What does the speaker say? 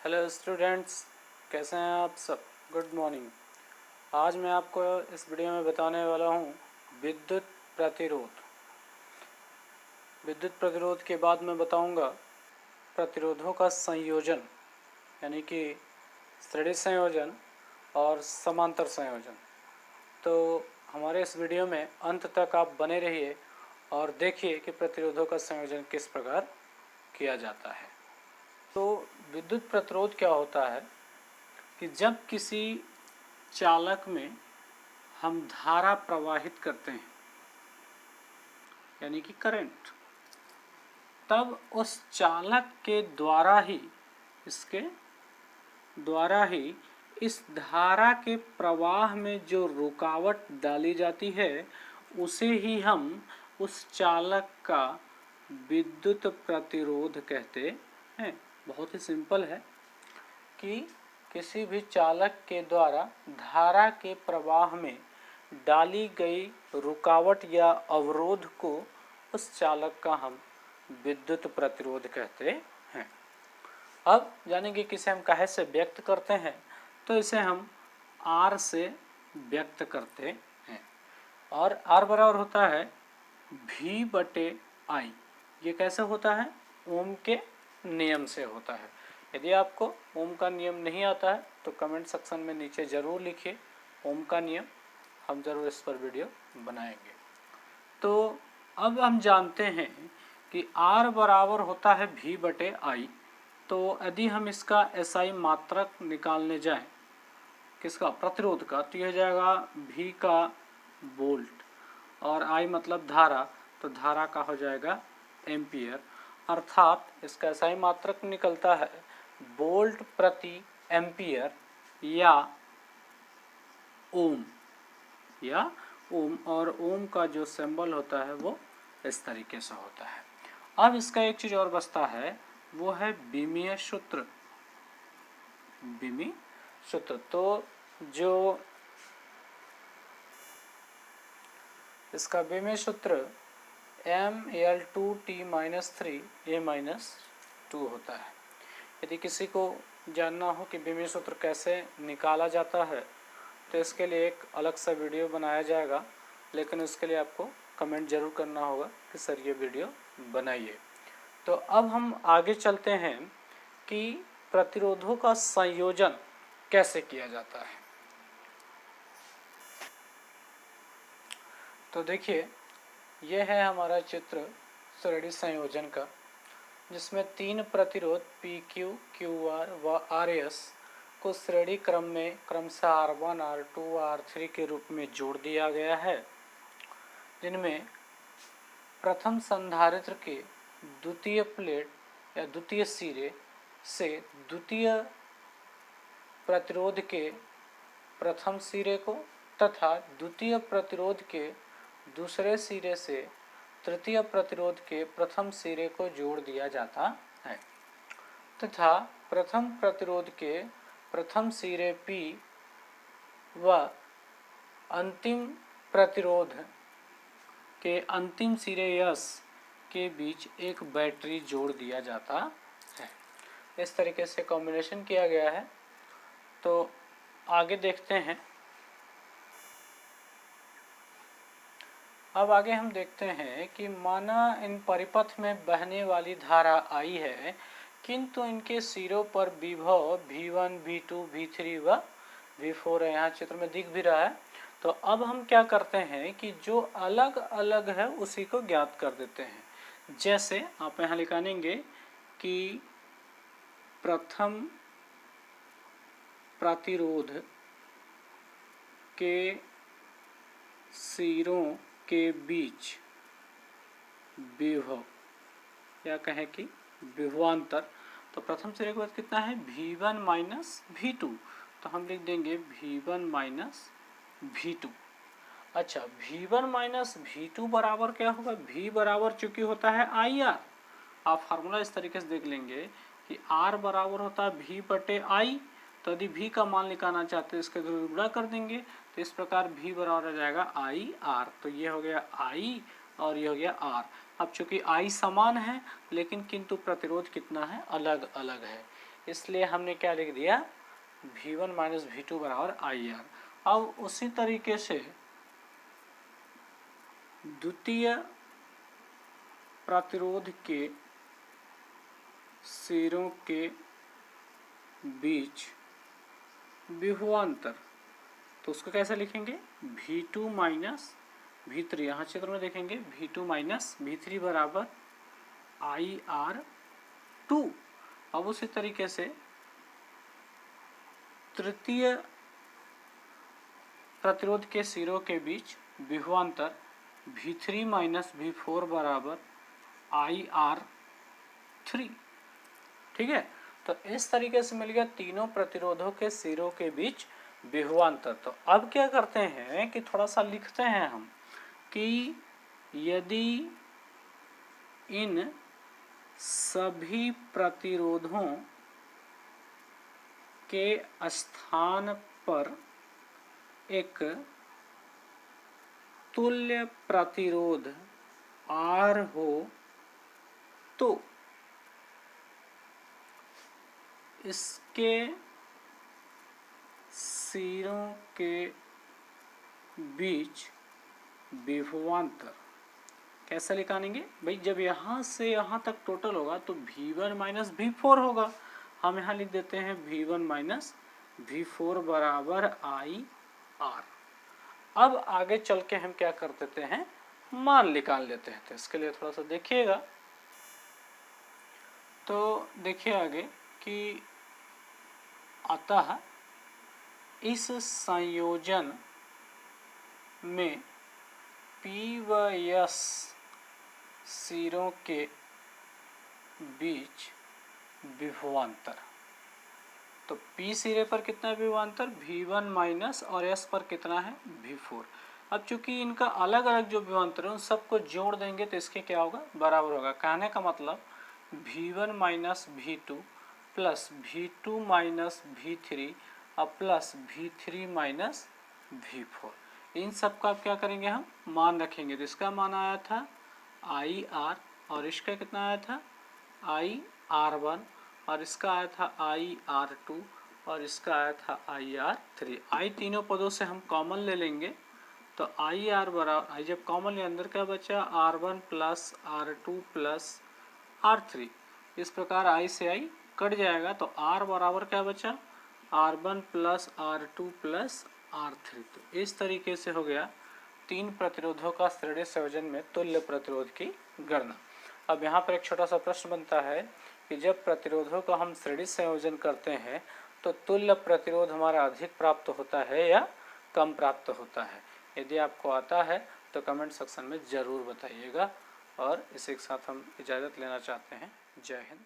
Hello students, कैसे हैं आप सब। Good morning. आज मैं आपको इस वीडियो में बताने वाला हूँ विद्युत प्रतिरोध। विद्युत प्रतिरोध के बाद मैं बताऊँगा प्रतिरोधों का संयोजन, यानी कि श्रेणी संयोजन और समांतर संयोजन। तो हमारे इस वीडियो में अंत तक आप बने रहिए और देखिए कि प्रतिरोधों का संयोजन किस प्रकार किया जाता है। तो विद्युत प्रतिरोध क्या होता है कि जब किसी चालक में हम धारा प्रवाहित करते हैं, यानी कि करंट, तब उस चालक के द्वारा ही इस धारा के प्रवाह में जो रुकावट डाली जाती है उसे ही हम उस चालक का विद्युत प्रतिरोध कहते हैं। बहुत ही सिंपल है कि किसी भी चालक के द्वारा धारा के प्रवाह में डाली गई रुकावट या अवरोध को उस चालक का हम विद्युत प्रतिरोध कहते हैं। अब जानेंगे कि इसे हम काहे से व्यक्त करते हैं। तो इसे हम R से व्यक्त करते हैं और R बराबर होता है V/I। ये कैसे होता है? ओम के नियम से होता है। यदि आपको ओम का नियम नहीं आता है तो कमेंट सेक्शन में नीचे ज़रूर लिखिए ओम का नियम, हम ज़रूर इस पर वीडियो बनाएंगे। तो अब हम जानते हैं कि R बराबर होता है V/I। तो यदि हम इसका SI मात्रक निकालने जाएं, किसका? प्रतिरोध का, तो यह जाएगा V का वोल्ट और I मतलब धारा, तो धारा का हो जाएगा एम्पियर। अर्थात इसका SI मात्रक निकलता है वोल्ट प्रति एम्पियर या ओम और ओम का जो सिंबल होता है वो इस तरीके से होता है। अब इसका एक चीज़ और बचता है, वो है बीमीय सूत्र। बीमी सूत्र, तो जो इसका बीमीय सूत्र ML2T-3A-2 होता है। यदि किसी को जानना हो कि बीमीय सूत्र कैसे निकाला जाता है तो इसके लिए एक अलग सा वीडियो बनाया जाएगा, लेकिन उसके लिए आपको कमेंट जरूर करना होगा कि सर ये वीडियो बनाइए। तो अब हम आगे चलते हैं कि प्रतिरोधों का संयोजन कैसे किया जाता है। तो देखिए, यह है हमारा चित्र श्रेणी संयोजन का, जिसमें तीन प्रतिरोध PQ, QR व RS को श्रेणी क्रम में क्रमशः R1, R2, R3 के रूप में जोड़ दिया गया है, जिनमें प्रथम संधारित्र के द्वितीय प्लेट या द्वितीय सिरे से द्वितीय प्रतिरोध के प्रथम सिरे को तथा द्वितीय प्रतिरोध के दूसरे सिरे से तृतीय प्रतिरोध के प्रथम सिरे को जोड़ दिया जाता है तथा प्रथम प्रतिरोध के प्रथम सिरे P व अंतिम प्रतिरोध के अंतिम सिरे S के बीच एक बैटरी जोड़ दिया जाता है। इस तरीके से कॉम्बिनेशन किया गया है। तो आगे देखते हैं। अब आगे हम देखते हैं कि माना इन परिपथ में बहने वाली धारा आई है, किंतु इनके सिरों पर विभव V1, V2, V3 व V4 है। यहाँ चित्र में दिख भी रहा है। तो अब हम क्या करते हैं कि जो अलग अलग है उसी को ज्ञात कर देते हैं। जैसे आप यहाँ लिखेंगे कि प्रथम प्रतिरोध के सिरों के बीच विभव, या कहें कि विभवांतर, तो प्रथम सिरे के बाद कितना है? V1 माइनस V2, तो हम लिख देंगे V1 माइनस V2। अच्छा, V1 माइनस V2 बराबर क्या होगा? V बराबर चूंकि होता है IR, आप फार्मूला इस तरीके से देख लेंगे कि R बराबर होता है V/I। तो यदि V का मान निकालना चाहते हैं इसके थ्रू गुणा कर देंगे, तो इस प्रकार V बराबर आ जाएगा IR। तो ये हो गया I और ये हो गया R। अब चूंकि I समान है लेकिन किंतु प्रतिरोध कितना है? अलग अलग है, इसलिए हमने क्या लिख दिया, V1 माइनस V2 बराबर IR। अब उसी तरीके से द्वितीय प्रतिरोध के सिरों के बीच विभवांतर, तो उसको कैसे लिखेंगे, V2 माइनस V3, यहाँ चित्र में देखेंगे V2 माइनस V3 बराबर IR2। अब उसी तरीके से तृतीय प्रतिरोध के सिरों के बीच विभवांतर V3 माइनस V4 बराबर IR3। ठीक है, तो इस तरीके से मिल गया तीनों प्रतिरोधों के सिरों के बीच विभवांतर। तो अब क्या करते हैं कि थोड़ा सा लिखते हैं हम कि यदि इन सभी प्रतिरोधों के स्थान पर एक तुल्य प्रतिरोध R हो तो इसके सिरों के बीच विभवांतर कैसे निकालेंगे भाई, जब यहाँ से यहाँ तक टोटल होगा तो V1 माइनस V4 होगा। हम यहाँ लिख देते हैं V1 माइनस V4 बराबर IR। अब आगे चल के हम क्या कर देते हैं, मान निकाल लेते हैं। तो इसके लिए थोड़ा सा देखिएगा, तो देखिए आगे कि अतः इस संयोजन में P व S सिरों के बीच विभवांतर, तो P सिरे पर कितना विभवांतर V1 माइनस और S पर कितना है V4। अब चूंकि इनका अलग अलग जो विभवांतर है उन सबको जोड़ देंगे तो इसके क्या होगा, बराबर होगा। कहने का मतलब V1 minus V2 plus V2 minus V3 और प्लस V3 माइनस V4, इन सब का क्या करेंगे, हम मान रखेंगे। तो इसका मान आया था IR और इसका कितना आया था IR1 और इसका आया था IR2 और इसका आया था IR3। I तीनों पदों से हम कॉमन ले लेंगे तो IR बराबर, I जब कॉमन ले अंदर क्या बचा R1 plus R2 plus R3, इस प्रकार I से I कट जाएगा तो R बराबर क्या बचा R1 plus R2 plus R3। तो इस तरीके से हो गया तीन प्रतिरोधों का श्रेणी संयोजन में तुल्य प्रतिरोध की गणना। अब यहाँ पर एक छोटा सा प्रश्न बनता है कि जब प्रतिरोधों का हम श्रेणी संयोजन करते हैं तो तुल्य प्रतिरोध हमारा अधिक प्राप्त होता है या कम प्राप्त होता है। यदि आपको आता है तो कमेंट सेक्शन में ज़रूर बताइएगा। और इसी के साथ हम इजाज़त लेना चाहते हैं। जय हिंद।